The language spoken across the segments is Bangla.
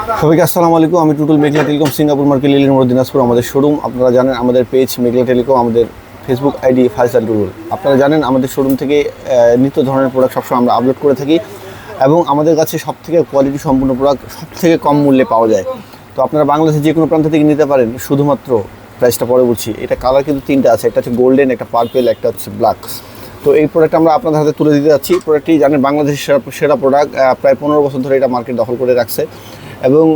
সবাইকে আসসালামু আলাইকুম। আমি টুটুল মেঘলা টেলিকম, সিঙ্গাপুর মার্কেট, লিলির মোড়, দিনাজপুর। আমাদের শোরুম আপনারা জানেন, আমাদের পেজ মেঘলা টেলিকম, আমাদের ফেসবুক আইডি ফাইসাল টুটুল। আপনারা জানেন আমাদের শোরুম থেকে নিত্য ধরনের প্রোডাক্ট সবসময় আমরা আপলোড করে থাকি এবং আমাদের কাছে সবথেকে কোয়ালিটি সম্পূর্ণ প্রোডাক্ট সবথেকে কম মূল্যে পাওয়া যায়। তো আপনারা বাংলাদেশের যে কোনো প্রান্ত থেকে নিতে পারেন, শুধুমাত্র প্রাইসটা পরে বলছি। এটা কালার কিন্তু তিনটা আছে, একটা হচ্ছে গোল্ডেন, একটা পার্পেল, একটা হচ্ছে ব্ল্যাক। তো এই প্রোডাক্ট আমরা আপনাদের হাতে তুলে দিতে যাচ্ছি। প্রোডাক্টটি জানেন বাংলাদেশের সেরা প্রোডাক্ট, প্রায় 15 বছর ধরে এটা মার্কেট দখল করে রাখছে এবং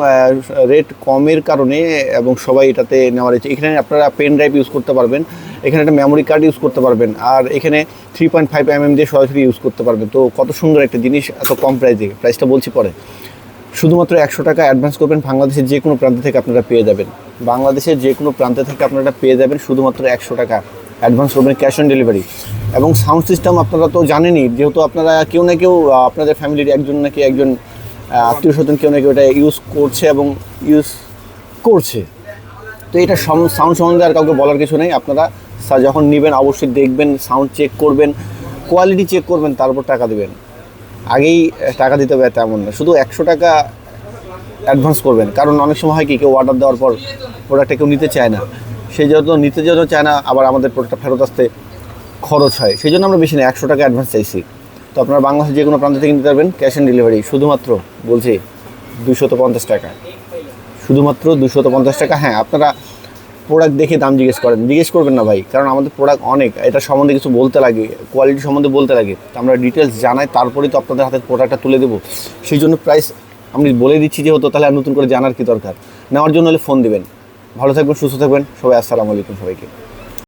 রেট কমের কারণে এবং সবাই এটাতে নেওয়ার ইচ্ছে। এখানে আপনারা পেন ড্রাইভ ইউজ করতে পারবেন, এখানে একটা মেমোরি কার্ড ইউজ করতে পারবেন, আর এখানে 3.5 mm দিয়ে সরাসরি ইউজ করতে পারবেন। তো কত সুন্দর একটা জিনিস, এত কম প্রাইসে। প্রাইসটা বলছি পরে। শুধুমাত্র 100 টাকা অ্যাডভান্স করবেন, বাংলাদেশের যে কোনো প্রান্ত থেকে আপনারা পেয়ে যাবেন। বাংলাদেশের যে কোনো প্রান্ত থেকে আপনারা পেয়ে যাবেন শুধুমাত্র 100 টাকা অ্যাডভান্স করবেন, ক্যাশ অন ডেলিভারি। এবং সাউন্ড সিস্টেম আপনারা তো জানেনই, যেহেতু আপনারা কেউ না কেউ আপনাদের ফ্যামিলির একজন নাকি একজন আত্মীয় স্বজন কেউ না কেউ এটা ইউজ করছে এবং ইউজ করছে। তো এটা সাউন্ড সম্বন্ধে আর কাউকে বলার কিছু নেই। আপনারা যখন নেবেন অবশ্যই দেখবেন, সাউন্ড চেক করবেন, কোয়ালিটি চেক করবেন, তারপর টাকা দেবেন। আগেই টাকা দিতে হবে তেমন না, শুধু 100 টাকা অ্যাডভান্স করবেন। কারণ অনেক সময় হয় কি, কেউ অর্ডার দেওয়ার পর প্রোডাক্টটা কেউ নিতে চায় না, সেই জন্য নিতে যেন চায় না, আবার আমাদের প্রোডাক্টটা ফেরত আসতে খরচ হয়, সেই জন্য আমরা বেশি না 100 টাকা অ্যাডভান্স চাইছি। তো আপনারা বাংলাদেশের যে কোনো প্রান্ত থেকে নিতে পারবেন, ক্যাশ অন ডেলিভারি। শুধুমাত্র বলছি 250 টাকা, শুধুমাত্র 250 টাকা। হ্যাঁ, আপনারা প্রোডাক্ট দেখে দাম জিজ্ঞেস করবেন না ভাই, কারণ আমাদের প্রোডাক্ট অনেক, এটা সম্বন্ধে কিছু বলতে লাগে, কোয়ালিটি সম্বন্ধে বলতে লাগে। তো আমরা ডিটেলস জানাই, তারপরেই তো আপনাদের হাতে প্রোডাক্টটা তুলে দেবো। সেই জন্য প্রাইস আমি বলে দিচ্ছি, যেহেতু তাহলে আর নতুন করে জানার কি দরকার। নেওয়ার জন্য হলে ফোন দেবেন। ভালো থাকবেন, সুস্থ থাকবেন সবাই। আসসালামু আলাইকুম সবাইকে।